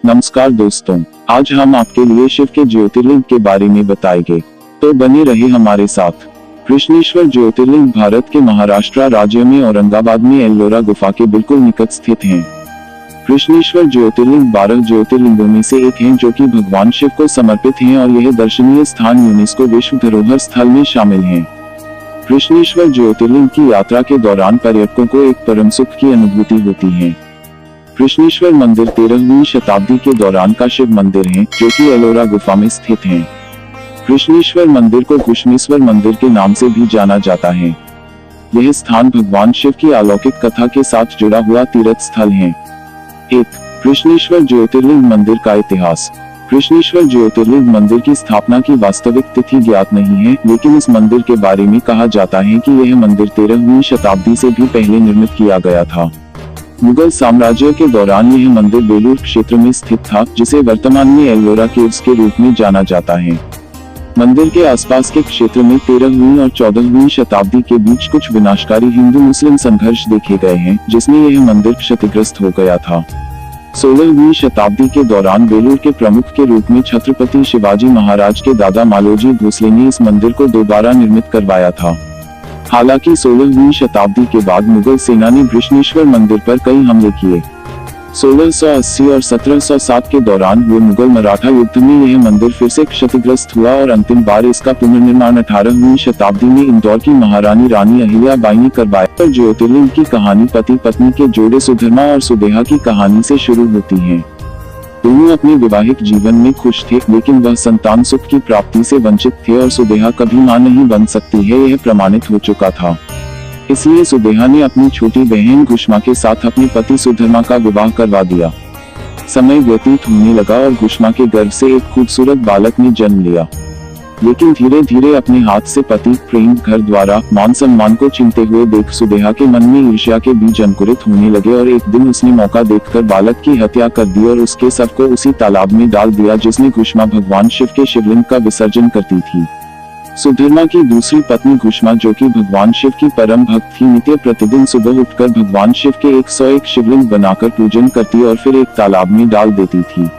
नमस्कार दोस्तों, आज हम आपके लिए शिव के ज्योतिर्लिंग के बारे में बताएंगे, तो बने रहे हमारे साथ। कृष्णेश्वर ज्योतिर्लिंग भारत के महाराष्ट्र राज्य में औरंगाबाद में एल्लोरा गुफा के बिल्कुल निकट स्थित हैं। कृष्णेश्वर ज्योतिर्लिंग 12 ज्योतिर्लिंगों में से एक है जो कि भगवान शिव को समर्पित हैं और यह दर्शनीय स्थान यूनेस्को विश्व धरोहर स्थल में शामिल है। कृष्णेश्वर ज्योतिर्लिंग की यात्रा के दौरान पर्यटकों को एक परम सुख की अनुभूति होती है। कृष्णेश्वर मंदिर 13वीं शताब्दी के दौरान का शिव मंदिर है जो कि एलोरा गुफा में स्थित है। कृष्णेश्वर मंदिर को घुश्मेश्वर मंदिर के नाम से भी जाना जाता है। यह स्थान भगवान शिव की अलौकिक कथा के साथ जुड़ा हुआ तीर्थ स्थल है। 1. कृष्णेश्वर ज्योतिर्लिंग मंदिर का इतिहास। कृष्णेश्वर ज्योतिर्लिंग मंदिर की स्थापना की वास्तविक तिथि ज्ञात नहीं है, लेकिन इस मंदिर के बारे में कहा जाता है कि यह मंदिर 13वीं शताब्दी से भी पहले निर्मित किया गया था। मुगल साम्राज्य के दौरान यह मंदिर बेलूर क्षेत्र में स्थित था, जिसे वर्तमान में एल्लोरा केव्स के रूप में जाना जाता है। मंदिर के आसपास के क्षेत्र में 13वीं और 14वीं शताब्दी के बीच कुछ विनाशकारी हिंदू मुस्लिम संघर्ष देखे गए हैं, जिसमें यह मंदिर क्षतिग्रस्त हो गया था। 16वीं शताब्दी के दौरान बेलूर के प्रमुख के रूप में छत्रपति शिवाजी महाराज के दादा मालोजी भोसले ने इस मंदिर को दोबारा निर्मित करवाया था। हालांकि 16वीं शताब्दी के बाद मुगल सेना ने कृष्णेश्वर मंदिर पर कई हमले किए। 1680 और 1707 के दौरान हुए मुगल मराठा युद्ध में यह मंदिर फिर से क्षतिग्रस्त हुआ और अंतिम बार इसका पुनर्निर्माण 18वीं शताब्दी में इंदौर की महारानी रानी अहिल्याबाई ने करवाया। ज्योतिर्लिंग की कहानी पति पत्नी के जोड़े सुधर्मा और सुदेहा की कहानी से शुरू होती है। दोनों अपने वैवाहिक जीवन में खुश थे, लेकिन वह संतान सुख की प्राप्ति से वंचित थे और सुदेहा कभी मां नहीं बन सकती है, यह प्रमाणित हो चुका था। इसलिए सुदेहा ने अपनी छोटी बहन घुश्मा के साथ अपने पति सुधर्मा का विवाह करवा दिया। समय व्यतीत होने लगा और घुश्मा के गर्भ से एक खूबसूरत बालक ने जन्म लिया, लेकिन धीरे धीरे अपने हाथ से पति, प्रेम, घर द्वारा, मान सम्मान को छीनते हुए देख सुदेहा के मन में ईर्ष्या के बीज अंकुरित होने लगे और एक दिन उसने मौका देखकर बालक की हत्या कर दी और उसके शव को उसी तालाब में डाल दिया जिसमें घुश्मा भगवान शिव के शिवलिंग का विसर्जन करती थी। सुधर्मा की दूसरी पत्नी घुश्मा, जो कि भगवान शिव की परम भक्त थी, नित्य प्रतिदिन सुबह उठकर भगवान शिव के 101 शिवलिंग बनाकर पूजन करती और फिर एक तालाब में डाल देती थी।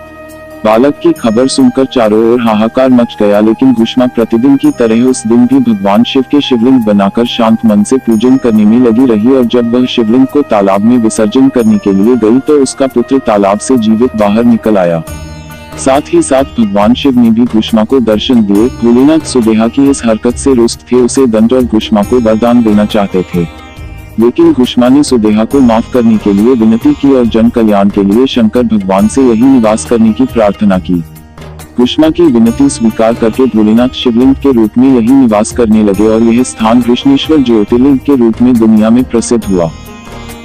बालक की खबर सुनकर चारों ओर हाहाकार मच गया, लेकिन घुश्मा प्रतिदिन की तरह उस दिन भी भगवान शिव के शिवलिंग बनाकर शांत मन से पूजन करने में लगी रही और जब वह शिवलिंग को तालाब में विसर्जन करने के लिए गई तो उसका पुत्र तालाब से जीवित बाहर निकल आया। साथ ही साथ भगवान शिव ने भी घुश्मा को दर्शन दिए। भोलेनाथ सुदेहा की इस हरकत से रुष्ट थे, उसे दंड और घुश्मा को वरदान देना चाहते थे, लेकिन घुश्मा ने सुदेहा को माफ करने के लिए विनती की और जन कल्याण के लिए शंकर भगवान से यही निवास करने की प्रार्थना की। घुश्मा की विनती स्वीकार करके भोलेनाथ शिवलिंग के रूप में यही निवास करने लगे और यह स्थान कृष्णेश्वर ज्योतिर्लिंग के रूप में दुनिया में प्रसिद्ध हुआ।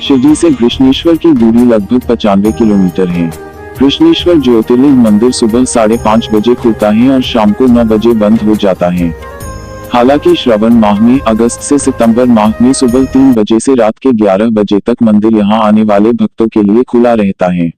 शिवजी से कृष्णेश्वर की दूरी लगभग 95 किलोमीटर है। कृष्णेश्वर ज्योतिर्लिंग मंदिर सुबह 5:30 बजे खुलता है और शाम को 9 बजे बंद हो जाता है। हालांकि श्रावण माह में अगस्त से सितंबर माह में सुबह 3 बजे से रात के 11 बजे तक मंदिर यहां आने वाले भक्तों के लिए खुला रहता है।